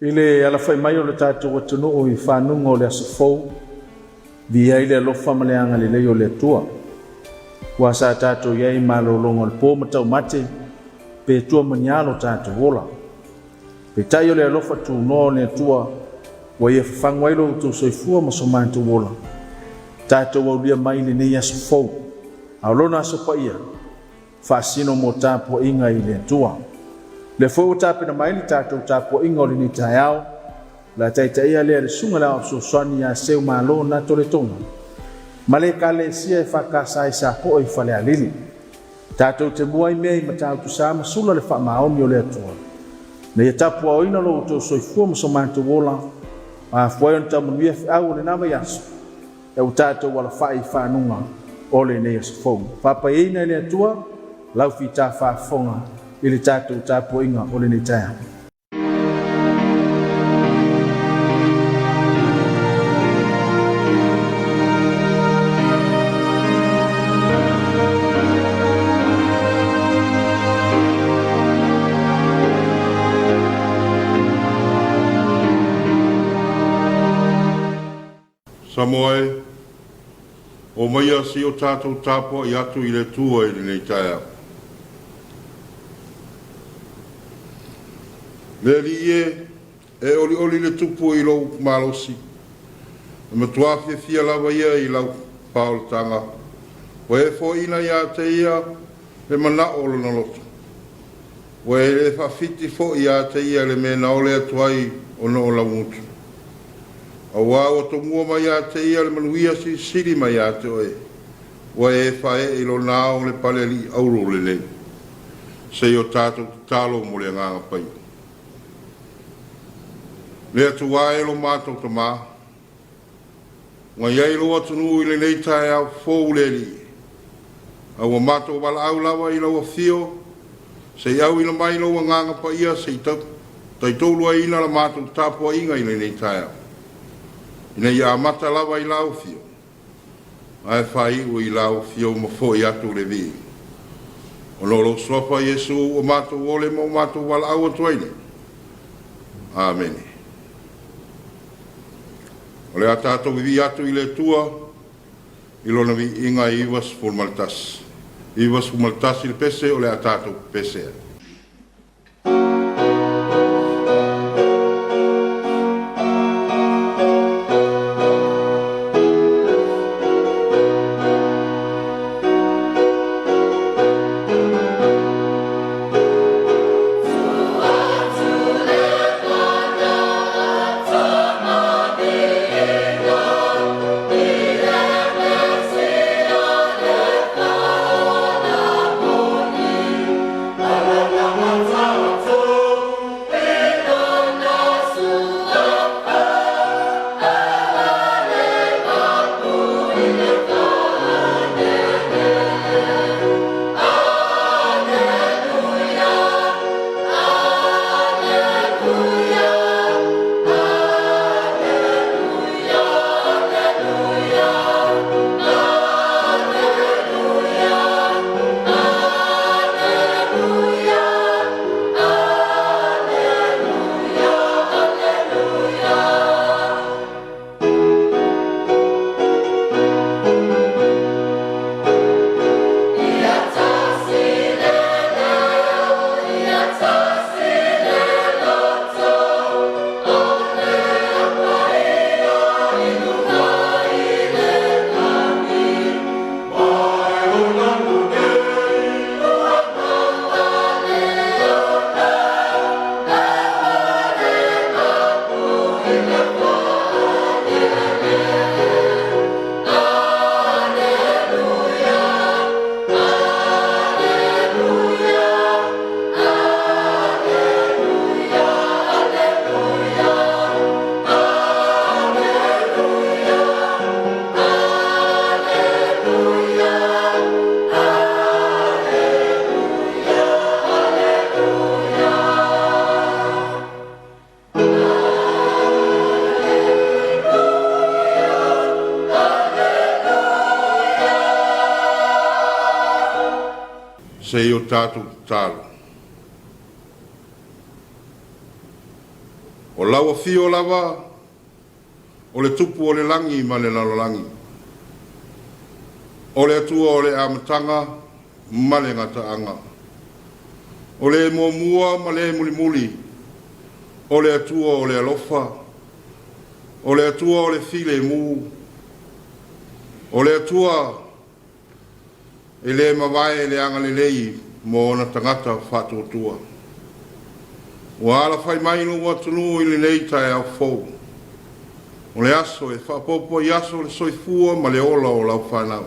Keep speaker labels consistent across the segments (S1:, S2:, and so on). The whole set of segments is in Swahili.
S1: Ile ala fai mai o le tātou atunu o I whanunga o le asafou, via ile alofa maleanga le leo le tua. Wa sa tātou iai malolonga le pō matau mate, pe tua manialo tātou wola. Pe tai o le alofa tu no le tua, wa ia whangwailo tu soifua masoman tu wola. Tātou au lia mai le nei asafou, au lona asopa ia, whaasino mo Tapua'iga I le tua. Le fo tapena mai le tātou Tapua'iga o le ni taiao, la taitaia lea le sunga la opsosani a seu malo na toletonga. Ma le kalesia e whakasai sa po I whale alili. Tātou te mua I mea I matau tu sa masula le whamaomi o le atua. Na ia Tapua'iga lo tau soifua masomantu wola, a fuayon tamunuia au le nama yasu. E u tātou wala whai whanunga o le nei asafou. Whapaina le atua, lau fita whafonga I le tātou Tapua'iga o le nei taia.
S2: Samoa, o maia si o tātou tāpua I atu I le tua I le nei taia. Le li e oli le tupu I lau malosi. E matuafia fia lawa ia I lau paoltanga. O e fo ina ia te ia le mana o lona loto. O e le whawhiti fo ia te ia le mena o le atuai o no o la mutu. A wā o to mua mai a te ia le manuia si siri mai a te oe. O e whae I lo nao le pale li auro le le. Se o tātou talo mo le nganga pai. Le atu wae lo mātou ta mā. Ngā iei lo atunu I le nei tae au fōu le li. A wa mātou wala au lawa I lawa fio. Se au ina mai lo nganga pai ia se tai tōlua ina la mātou Tapua'iga I le nei tae au. Ina ia amata lawa I lau fio. Ai whai u I lau fio ma fo I atu le vi. O lolo sofa Yesu o mātou ole mo mātou wala au atuaine. Amen. O le atato vi atu I le tua, I lona vi inga Ivas Fumaltas. Ivas Fumaltas I le pese o le atato pese. se o tātou tālo. O lawa fio lava, o le tupu o le langi ma le lalolangi. O le atua o le amatanga ma le ngataanga. O le muamua ma le mulimuli. O le atua o le alofa. O le atua o le file mu. O le atua e le mawae e le anga le lei mo na tangata whatuatua. Wa ala fai mai no watunu i le nei tai au fou. O le aso e whapopo i aso le soifua ma le ola o lau whanau.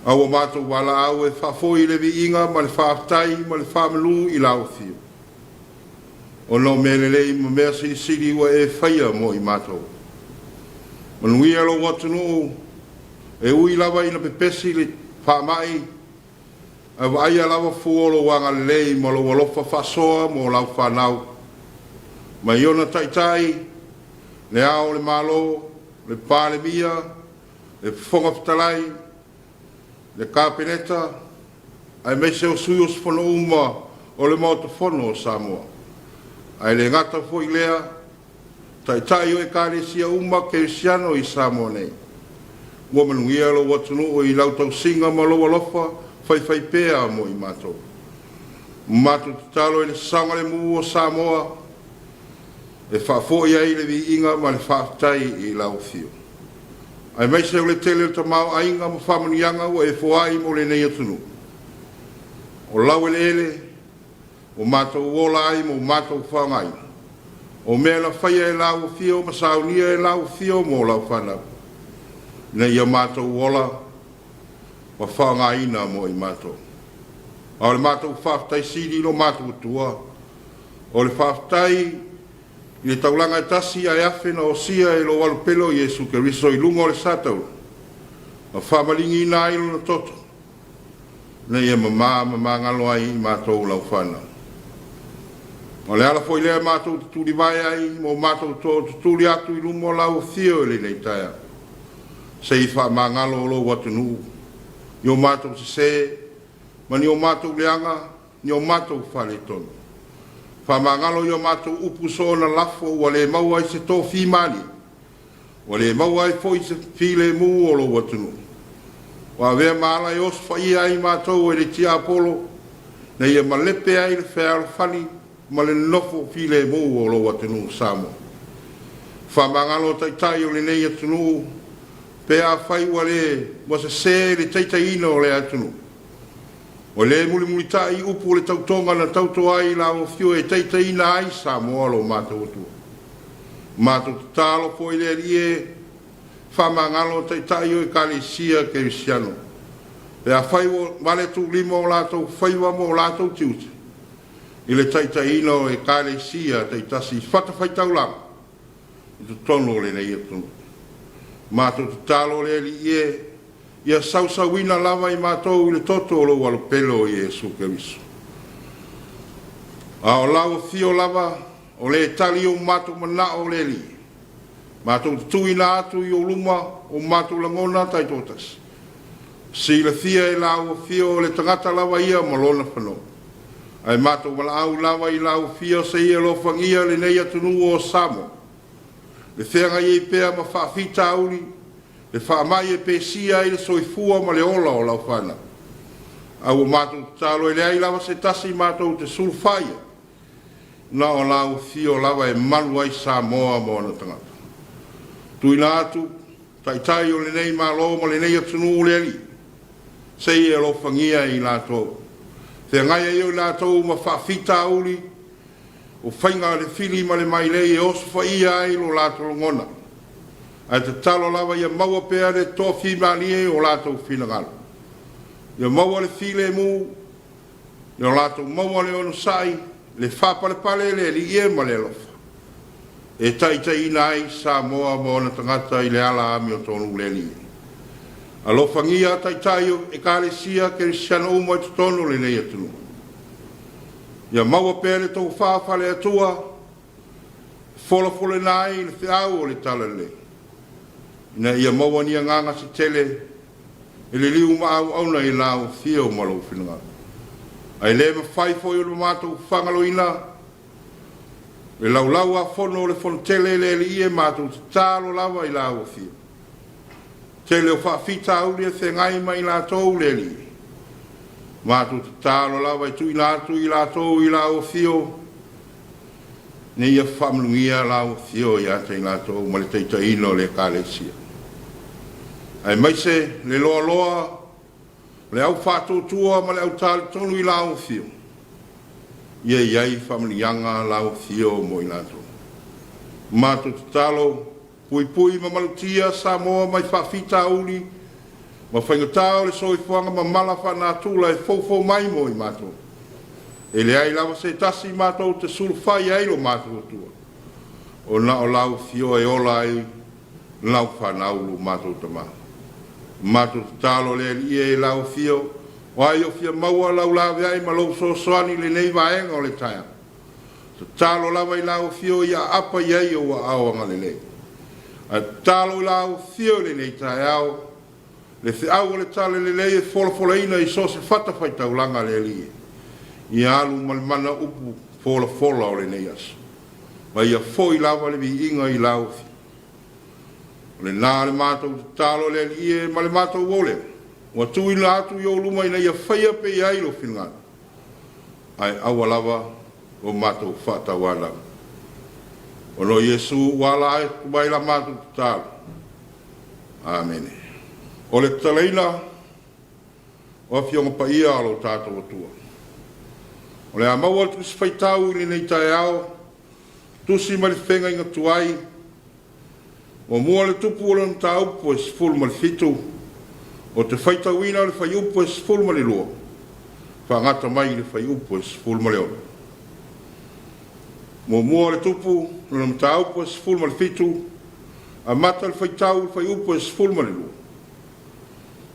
S2: Au o mātou wala au e whafoi le vi inga ma le whaftai ma le whamelu i lau fio. O no mele lei ma mea siri wa e whaia mo i mātou. Manui alo watunu e ui lava ina pepesi le whamai a waia lava fuolo wanga lei ma lo walofa whasoa mo lau whanau. Ma iona taitai, le ao le malo, le pāle mia, le whonga fitalai, le kāpeneta, ai mei se o sui o sfono uma o le mauta whono o Samoa. Ai le ngata fo i lea, taitai o e kāre sia uma ke siano i Samoa nei. Ua manuia lo watunu o i lau tau singa ma lo walofa, fai pea mo i mātou. Mātou talo e le sanga le mu o Samoa, e whafo i ai le vi inga ma le whaftai i lau fio. Ai mai se o le tele le tamau ainga ma whamanianga o e foai mo le nei atunu. O lau ele ele, o mātou wola ai mo mātou whangai. O mea la whaia e lau fio, ma saunia e lau fio mo lau whanau. Nei a mātou wola, wa whangai ina mo i mātou. O le mātou whaftai siri no mātou tua. O le whaftai, i le taulanga e tasi a Afiafi na o sia e lo walupelo i Jesu Keriso i lungo le satau. Ma whamalingi ina ilo na toto. Nei e mama ngalo ai i mātou lau whanau. O le ala foi lea mātou tuturi vai ai, mo mātou tuturi atu i lumo lau thio le nei taia. Se i wha mangalo lo watunu. Ni o mātou se, ma ni o mātou leanga, ni o mātou whale tonu. Wha mangalo i o mātou upu so na lafo, wa le mau ai se tō whimani. Wa le mau ai foi se while mu o lo watunu. Wa vea maala i os whai ai mātou e le tia apolo, na ia malepe ai le whea whani, ma le nofo while mu o lo watunu Samoa. Wha mangalo taitai o le nei atunu, pea whai wa se le taitaina o le atunu. O le muli tai upu le tautonga na tautoa ai la o fio e taitaina ai Samoa lo mātou atua. Mātou talo po i le rie, whamangalo taitai o e kalesia ke risiano. Pea whai wale tu lima o lātou whaiwa mo o lātou tiuti. I le taitaina o e kalesia taitasi whatawhai taulanga. I tu tono le nei atunu. Mātou talo le rie, ia sausauina lava i mātou i le toto o lo walopelo i Jesu Keriso. A o lau fio lava, o le tali o mātou mana o le li. Mātou tuina atu i o luma o mātou langona tai totas. Si le fia e lau fio o le tangata lava ia malona whanau. Ai mātou wala au lava i lau fio se ia lo whangia le nei atunu o Samoa. Le whenga i pēa ma whaafita auri, le whaamai e pēsia i le soifua ma le ola o lau whana. Au o mātou talo e le ai lava se tasi mātou te sulwhaia. Na o lau fio lava e manu ai Samoa mo ana tangata. Tuina atu, taitai o le nei malo ma le nei atunu o le ali. Sei e lo whangia i lātou. Whengai e o lātou ma whaafita auri, o whainga le fili ma le mai lei e osu whaia ai lo lātou ngona. Ai te talo lava ia maua pea le tōwhi manie o lātou whinangalo. Ia maua le file mu, ia lātou maua le ono sai, le whapale pale le li e ma le lofa. E taitai ina ai Samoa mo na tangata i le ala ami o tonu le li. A lo whangia taitai o e kalesia ke risiano umo e tonu le nei atunu. Ia maua pea le tau whawhale atua, fola nai le whiau o le tala le. Ina ia maua ni nganga se tele, e le liu maau auna i lau fio malo whinanga. Ai le ma whai foi o le mātou whangaloina, Le laulau a fono le fono tele le ie mātou te tālo lava I la o fio. Tele o whaafita auri e whengai mai la tau le li. Mātou te tālo lava I tui nātu I la tau I la o fio. Ne ia whamlungia la o fio I ate I la tau ma le teita ino le kālesia. Ai mai se le loa loa le au whātou tua ma le au tāle tonu I la o fio. Ia iai whamlianga la o fio mo I la tau. Mātou te tālo pui pui ma malutia Samoa mai whaafita uli ma whaingatao le soifuanga ma mala whanatula e fofo mai mo I mātou. E le ai lava se tasi mātou te sulwhai ai lo mātou tua. O na o lau fio e ola ai lau whanaulu mātou tama. Mātou te tālo le ia e lau fio o ai o fia maua lau lawe ai ma lau so soani le nei vaenga o le taia. Te tālo lava I lau fio ia apa iai o wa aoanga le lei. A tālo I lau fio le nei taia au le te au le tale le lei e fola ina I so se fata fai taulanga le lie. I alu malimana upu fola o le nei asu. Ma ia foi lava le vi inga I lau fi. Le nā le mātou te tālo le lie ma le mātou wole. Wa tui la atu I o luma ina ia whaia pe I ailo whingana. Ai awa lava o mātou whata wala. O no Yesu wala ai kubai la mātou te tālo. Amen. O le talaina o fionga pa ia alo tātou atua. O le amaua tusi whaitau I nei tae ao, tusi ma le whenga inga tuai, o mua le tupu o le mta upo e sifuru ma le fitu, o te whaitau ina le whai upo e sifuru ma le lua, whangata mai le whai upo e sifuru ma le ono. Mo mua le tupu o le mta upo e sifuru ma le fitu, a mata le whaitau le whai upo e sifuru ma le lua,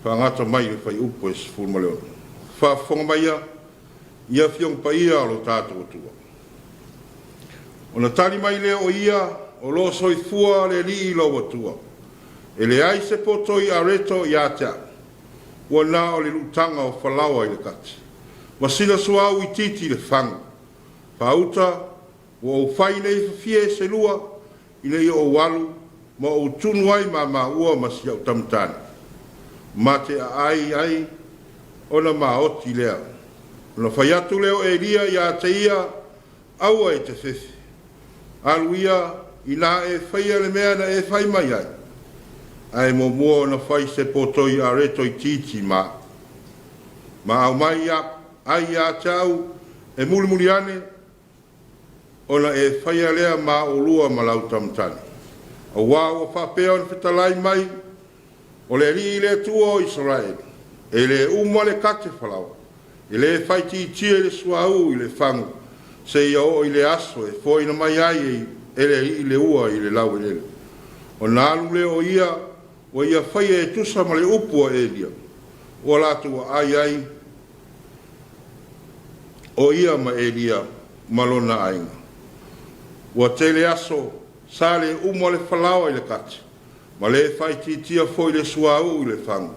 S2: whangata mai le whai upo e sifuru ma le ono. Whaafonga mai ia fiong pa ia lo tātou atua. O na tani mai leo o ia, o lo soifua le li lo atua. E le ai se potoi a reto I atea. Ua na o le lutanga o whalawa I le kati. Masina suau I titi le whangu. Pauta, o au whaine I fie se lua, I le o walu, ma o tunu ai ma ua masi au tamtani. Mate a ai, ona ma oti lea. Ona whai atu leo e ria ia te ia, aua e te whiwhi. Aluia, I nā e whaia le mea na e whai mai ai. Ai mo mua na whai se potoi a reto I titi ma. Ma au mai ai a tau e muli ane, ona e whaia lea ma o lua ma lau tamtani. A wā o whapea on whitalai mai, o le ri le tua o Israel, e le uma le kate whalawa. I le whaiti tia le suau I le whangu, se ia o I le aso e fo ina mai ai I le ua I le lau ele. O nālu le o ia whaia e tusa ma le upua e lia. O lātua ai, o ia ma e lia malona ainga. Ua te le aso, sa le uma le whalawa I le kati, ma le whaiti tia fo I le suau I le whangu,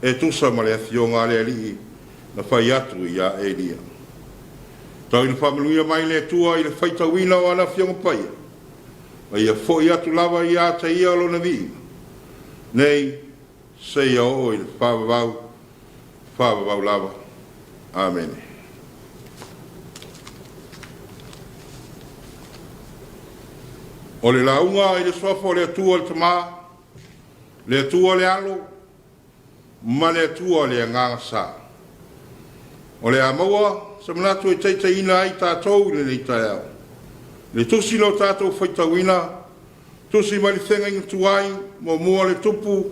S2: e tusa ma le afionga le alii, na whai atu I a Elia. Tau ina whamaluia mai le tua I le whaitawina o ana whionga paia. Ma ia fo I atu lava I a te ia lo na vi. Nei, se ia o I le whawawau lava. Amen. O le launga I le swafo le atua le tama, le atua le alo, ma le atua le nganga saa. O le amaua, sa manatu e teite ina ai tātou le nei tae au. Le tusi no tātou whaitawina, tusi mai le whenga inga tuai, mo mua le tupu,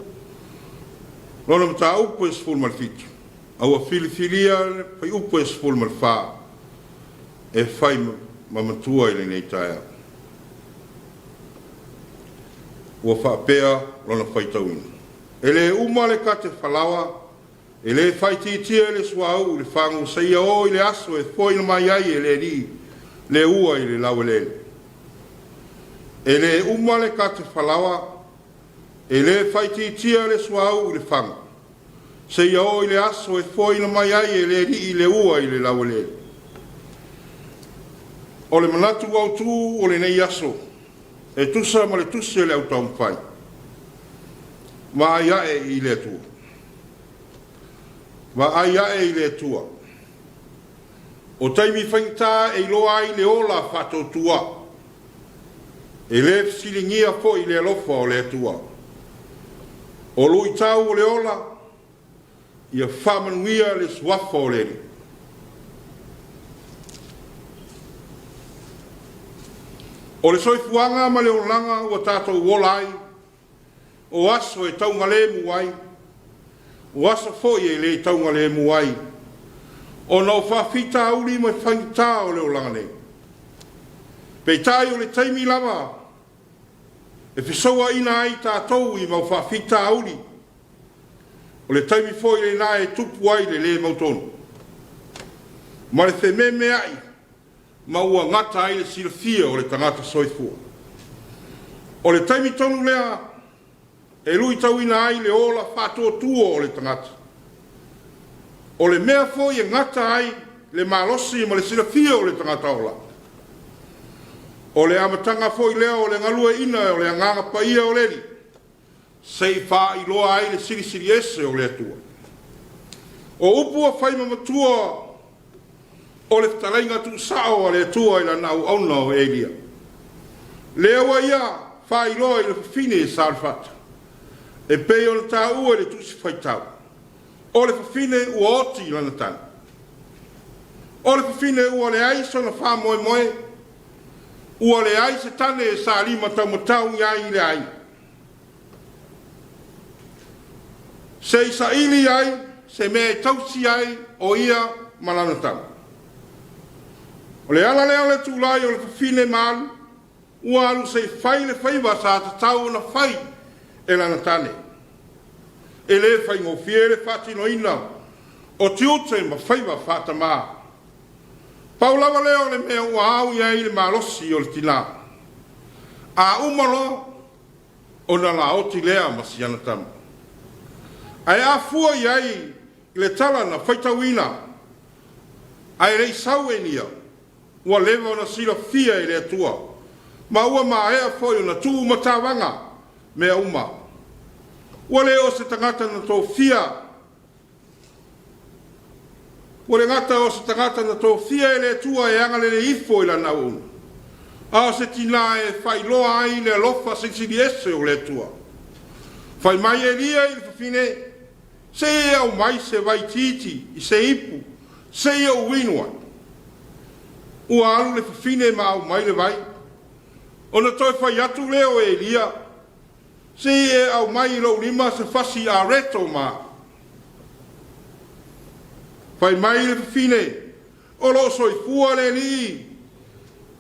S2: lona mta upo e sful mal fitu. Aua filifilia, pai upo e sful mal wha, e whai mamatua i le nei tae au. Ua whaapea, lona whaitawina. E le uma le kate whalawa, e le whaititia le suau le whangu saia o I le aso e fo ina mai ai e le ri le ua I le lau le. E le uma le kate whalawa e le whaititia le suau le whangu saia o I le aso e fo ina mai ai e le ri le ua I le lau le. O le manatu au tu o le nei aso. E tusa ma le tusi le au taumpai. Ma aia e i le tua. Ma aia e i le tua. O taimi whaingta e loa i le ola whato tua. E le silingia fo i le alofa o le tua. O lui tau o le ola. Ia whamanuia le swafa o le li. O le soifuanga ma le olanga ua tātou wolai. O aso e taunga le muai. O aso foi e le taunga le muai. O nau whawhita auri mai whaingita o le olanga nei. Pei tai o le taimi lama. E whisaua ina ai tātou i mau whawhita auri. O le taimi foi le nā e tupu ai le mautonu. Ma le wheme me ai. Ma ua ngata ai le silafia o le tangata soifua. O le taimi tonu lea. E lui tau ina ai le ola whatua tua o le tangata. O le mea foi e ngata ai le malosi ma le silafia o le tangata ola. O le amatanga foi lea o le ngalua ina o le anganga paia o leli. Sei wha i loa ai le siri ese o le atua. O upua whaima matua o le talainga tu sao o le atua i la nau auna o Elia. Lea wa ia wha i loa i le fine e sarfata. E pei o le tā ua le tusi whaitau. O le fine ua oti i lana tana. O le fine ua le aiso na wha moe moe. Ua le ai se tane e sa lima tau matau i ai le ai. Se isa ili ai, se mea tausi ai o ia malana tau. O le ala lea le tūlai o le fine malu, ua alu se fai le faiva sa te tau na fai e lana tane. E le fai ngō fiere fatino ina, o tiute ma faiva fata maa. Paulawa leo le mea ua au ia i le malosi o le tina. A umalo o na la oti lea masiana tamu. Ai a fua iai le tala na whaitawina. Ai rei sau e nia. Ua lewa na sila fia e le atua. Ma ua maa ea foi o na tuu matawanga mea uma. Ua leo se tangata na tō fia. Ua le ngata o se tangata na tō fia e le atua e angale le ifo i la naunu. A se tina e whailoa ai le alofa sensili ese o le atua. Whai mai e lia i le fine. Se e au mai se vai titi i se ipu. Se e au winua. Ua alu le fine ma au mai le vai. O na toi whai atu leo e lia. Se e au mai i lau lima se fasi a reto ma. Whai mai le fine. O lo soi fua le li.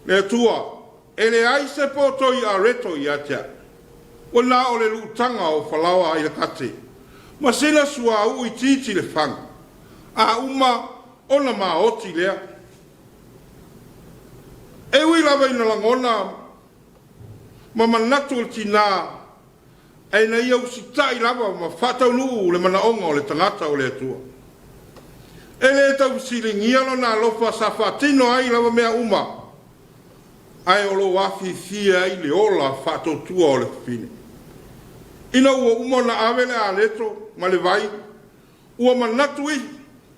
S2: Le atua. E le ai se potoi a reto i atea. O na o le lutanga o whalawa i le kate. Ma sena sua au i titi le whanga. A uma ona ma oti lea. E ui lava ina langona. Ma manatu le tina. E na ia usita i lava ma whatau nuu le manaonga o le tangata o le atua. E le tau silingia lo na lofa sa whatino ai lava mea uma. Ai o lo wafi fia i le ola whato tua o le fine. Ina ua uma na awele a leto ma le vai. Ua manatu i.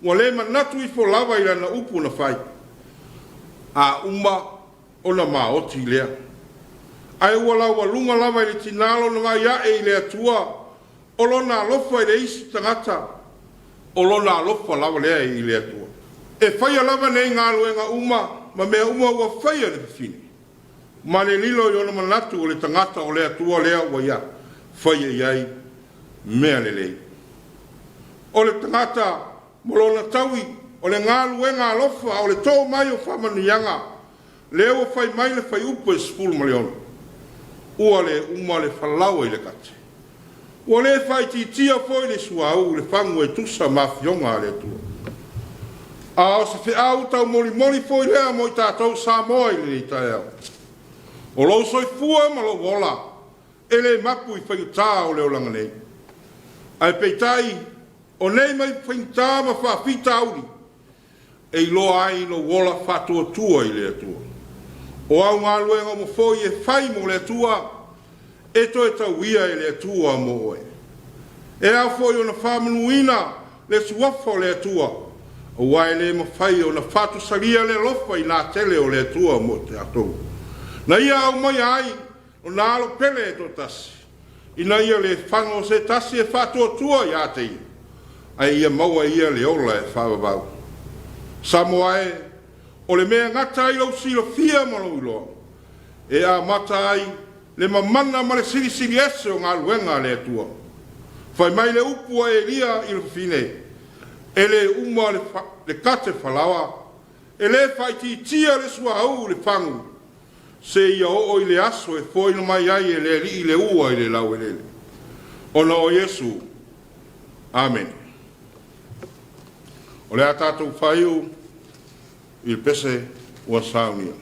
S2: Ua le manatu i fo lava i lana upu na fai. A uma o na maoti lea. Ai ua lau lunga lava i le tinalo na mai ae i le atua. O lona alofa i le isi tangata. O lona alofa lava lea i le atua. E whaia lava nei ngā luenga uma. Ma mea uma ua whaia le fine. Ma le lilo i ona manatu o le tangata o le atua lea ua ia. Whaia iai mea lelei. O le tangata molona taui o le ngā luenga alofa o le tō mai o whamanianga. Leo whai mai le whai upo e spulu ma le ono. Ua le uma le whalaua i le kate. Ua le whai titia foi le suau le whangu e tusa mafionga le tua. A o se whi au tau moli foi lea mo i tātou Samoa i le ni tae au. O lo soi fua ma lo wola. E le mapu i whaingutā o leo langa nei. Ai peitai, o nei mai whaingutā ma whawhita auri. E i loa ai no wola whatua tua i le atua. O au ngā luenga mo fo i e whai mo le tua, e to e tau ia e le tua mo e. E a fo i o na whamanuina le suafo le tua, o wai le ma whai o na whatu saria le lofa i nā tele o le tua mo te atou. Na ia au mai ai, o nā alo pele e to tasi. Ina ia le whango se tasi e whatu tua i ate ia. Ai ia maua ia le ola e whawabau. Samoa e, o le mea ngata i lau silo fia malo iloa. E a mata ai, le mamana ma le siri ese o ngā luenga le tua. Whai mai le upua e lia i le fine. E le uma le kate whalawa. E le whai tia le sua au le whangu. Se ia o i le aso e fo ina mai ai e le li i le ua i le lau e lele. Ona o Yesu. Amen. O le a tātou whaiu i le pese ua saunia.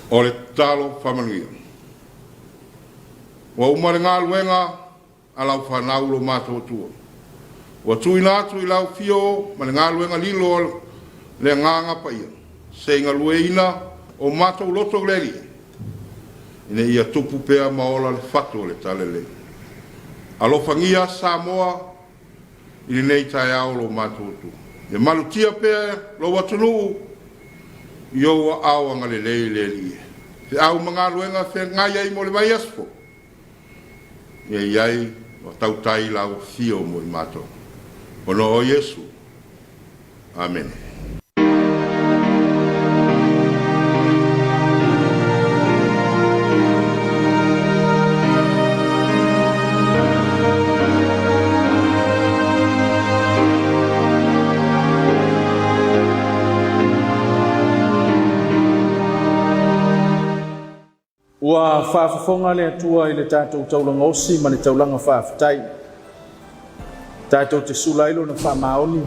S2: o le talo whamanuia. Wa umare ngā luenga a lau whanau lo mātou tua. Wa tui nātu i lau fio ma le ngā luenga lilo le nganga paia. Se inga lueina o mātou loto leri. Ine ia tupu pea maola le fatu le tale le. Alofangia Samoa i nei tai au lo mātou tua. E malutia pea lo watunu i o awa ngale le lie. Fe au mga luenga fe ngai ai mo le vai aspo. Ia ai o tautai lau fio mo i mato. Ono o Yesu. Amen.
S1: Ua whaafafonga le atua i le tātou taulanga osi ma le taulanga whaafatai. Tātou te sulailo na whaamaoni.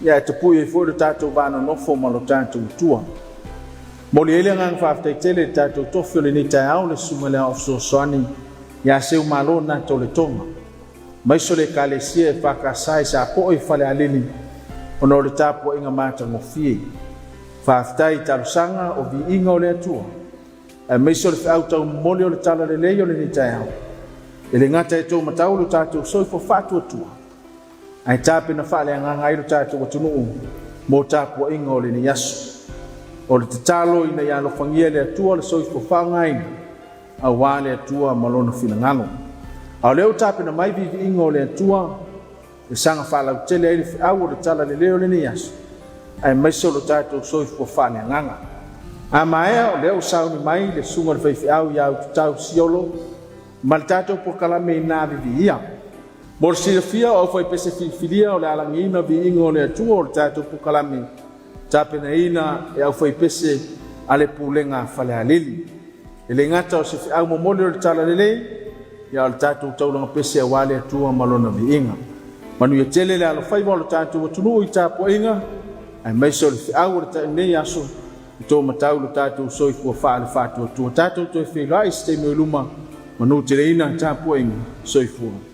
S1: Ia te pui e fwoi le tātou vāna nofo ma lo tātou tua. Mo le ele ngang whaafatai tele le tātou tofio le ni tai au le sunga le ofso soani. Ia seu malo na to le tonga. Maiso le kalesia e whakasai sa po i whale alini. Ono le Tapua'iga mata ngofie. Whaafatai tarusanga o vi inga o le atua. Meiso le whiau tau mole o le tala le lei o le ni tai au. E le ngata e tau matau lo tātou soifo whātua tua. Ai tāpe na whale angangai lo tātou atunuu mō Tapua'iga o le ni asu. O le tatalo ina ia lo whangia le atua le soifo whaangaina a wā le atua malona whilangalo. Au leo tāpe na mai vivi inga o le atua le sanga whalau tele ai le whiau o le tala le leo le ni asu. Ai meiso lo tātou soifo whale anganga. A maea o leo sauni mai le sunga le whaiwhiau iau tutau siolo ma le tātou po kalame i nā vivi ia. Mo le sirafia o whai pese whiwhilia o le alangina vi inga o le atua o le tātou po kalame tāpena ina e au whai pese a le pūlenga whale alili. E le ngata o se whiau momole o le tala lele ia o le tātou taulanga pese a wale atua malona vi inga. Manu ia tele le alo whaiwa o le tātou atunu i Tapua'iga ai maiso le whiau o le tainei aso to matau lo tātou soifua whaale whātua tua tātou toi whelai ste me luma manu te reina Tapua'iga soifua.